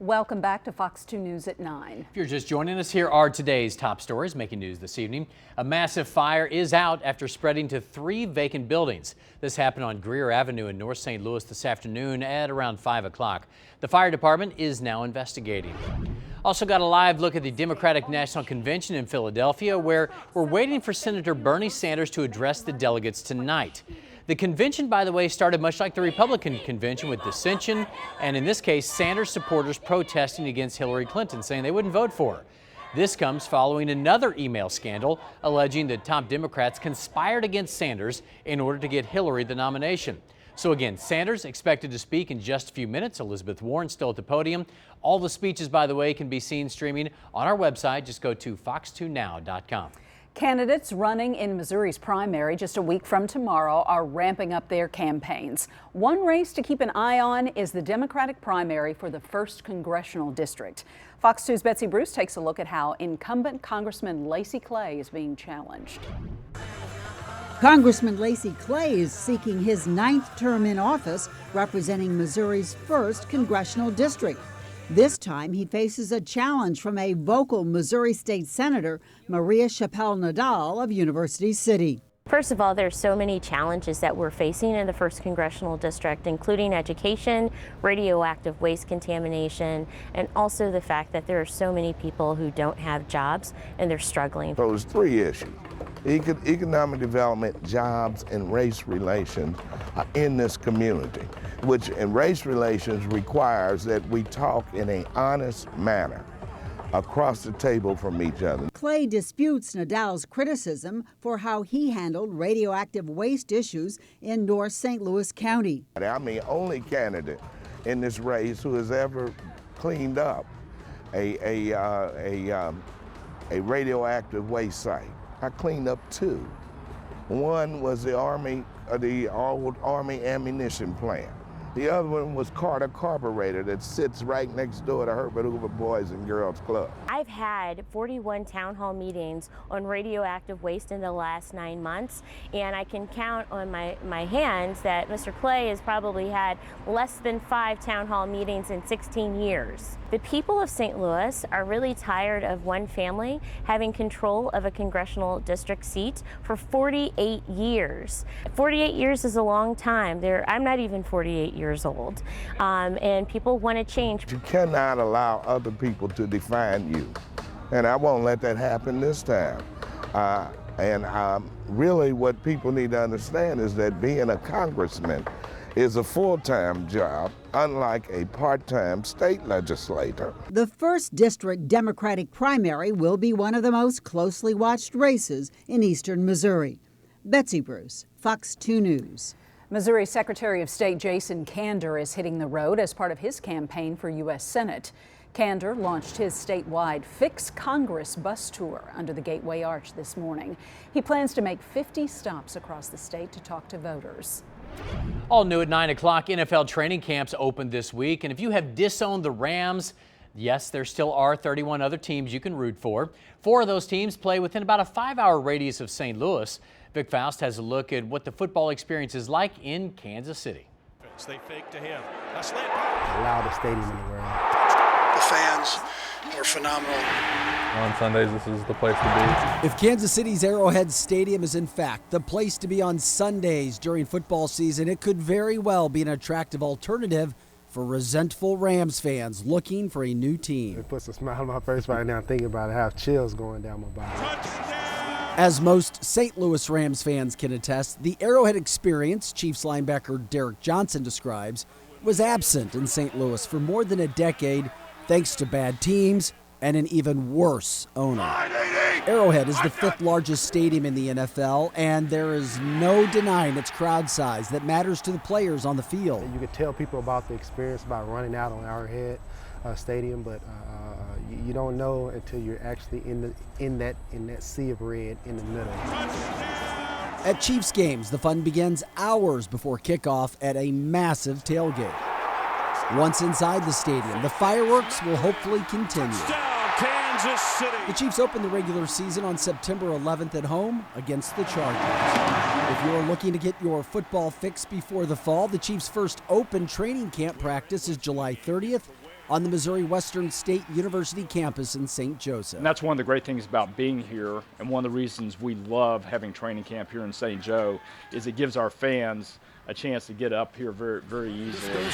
Welcome back to Fox 2 News at 9. If you're just joining us, here are today's top stories making news this evening. A massive fire is out after spreading to 3 vacant buildings. This happened on Greer Avenue in North St. Louis this afternoon at around 5 o'clock. The fire department is now investigating. Also got a live look at the Democratic National Convention in Philadelphia, where we're waiting for Senator Bernie Sanders to address the delegates tonight. The convention, by the way, started much like the Republican convention with dissension, and in this case, Sanders supporters protesting against Hillary Clinton, saying they wouldn't vote for her. This comes following another email scandal alleging that top Democrats conspired against Sanders in order to get Hillary the nomination. So again, Sanders expected to speak in just a few minutes. Elizabeth Warren still at the podium. All the speeches, by the way, can be seen streaming on our website. Just go to fox2now.com. Candidates running in Missouri's primary just a week from tomorrow are ramping up their campaigns. One race to keep an eye on is the Democratic primary for the 1st Congressional District. Fox 2's Betsy Bruce takes a look at how incumbent Congressman Lacy Clay is being challenged. Congressman Lacy Clay is seeking his 9th term in office, representing Missouri's 1st Congressional District. This time, he faces a challenge from a vocal Missouri State Senator, Maria Chappelle-Nadal of University City. First of all, there's so many challenges that we're facing in the 1st Congressional District, including education, radioactive waste contamination, and also the fact that there are so many people who don't have jobs and they're struggling. So there's 3 issues. Economic development, jobs, and race relations are in this community, which in race relations requires that we talk in an honest manner across the table from each other. Clay disputes Nadal's criticism for how he handled radioactive waste issues in North St. Louis County. I'm the only candidate in this race who has ever cleaned up a radioactive waste site. I cleaned up 2. One was the old Army ammunition plant. The other one was Carter Carburetor that sits right next door to Herbert Hoover Boys and Girls Club. I've had 41 town hall meetings on radioactive waste in the last 9 months, and I can count on my hands that Mr. Clay has probably had less than 5 town hall meetings in 16 years. The people of St. Louis are really tired of one family having control of a congressional district seat for 48 years. 48 years is a long time. I'm not even 48 years old, and people want to change. You cannot allow other people to define you, and I won't let that happen this time. Really what people need to understand is that being a congressman is a full-time job, unlike a part-time state legislator. The 1st District Democratic primary will be one of the most closely watched races in eastern Missouri. Betsy Bruce, Fox 2 News. Missouri Secretary of State Jason Kander is hitting the road as part of his campaign for U.S. Senate. Kander launched his statewide Fix Congress bus tour under the Gateway Arch this morning. He plans to make 50 stops across the state to talk to voters. All new at 9 o'clock, NFL training camps opened this week. And if you have disowned the Rams, yes, there still are 31 other teams you can root for. 4 of those teams play within about a 5-hour radius of St. Louis. Vic Faust has a look at what the football experience is like in Kansas City. They fake to him. A slant pass. The loudest stadium in the world. The fans are phenomenal. On Sundays, this is the place to be. If Kansas City's Arrowhead Stadium is in fact the place to be on Sundays during football season, it could very well be an attractive alternative for resentful Rams fans looking for a new team. It puts a smile on my face right now thinking about it. I have chills going down my body. As most St. Louis Rams fans can attest, the Arrowhead experience, Chiefs linebacker Derek Johnson describes, was absent in St. Louis for more than a decade thanks to bad teams and an even worse owner. Arrowhead is the 5th largest stadium in the NFL, and there is no denying its crowd size that matters to the players on the field. You could tell people about the experience about running out on Arrowhead Stadium, but you don't know until you're actually in that sea of red in the middle. At Chiefs games, the fun begins hours before kickoff at a massive tailgate. Once inside the stadium, the fireworks will hopefully continue. Kansas City. The Chiefs open the regular season on September 11th at home against the Chargers. If you're looking to get your football fix before the fall, the Chiefs' first open training camp practice is July 30th on the Missouri Western State University campus in St. Joseph. And that's one of the great things about being here, and one of the reasons we love having training camp here in St. Joe is it gives our fans a chance to get up here very, very easily.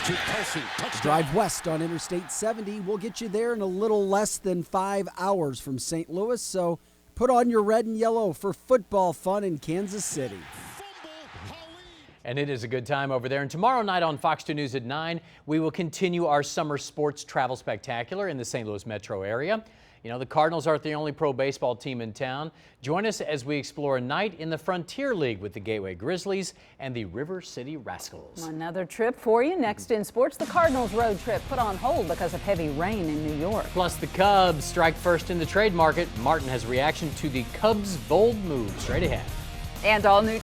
Drive west on Interstate 70 will get you there in a little less than 5 hours from St. Louis, so put on your red and yellow for football fun in Kansas City. And it is a good time over there. And tomorrow night on Fox 2 News at 9, we will continue our summer sports travel spectacular in the St. Louis metro area. You know, the Cardinals aren't the only pro baseball team in town. Join us as we explore a night in the Frontier League with the Gateway Grizzlies and the River City Rascals. Another trip for you. Next in sports, the Cardinals road trip put on hold because of heavy rain in New York. Plus, the Cubs strike first in the trade market. Martin has reaction to the Cubs' bold move. Straight ahead. And all new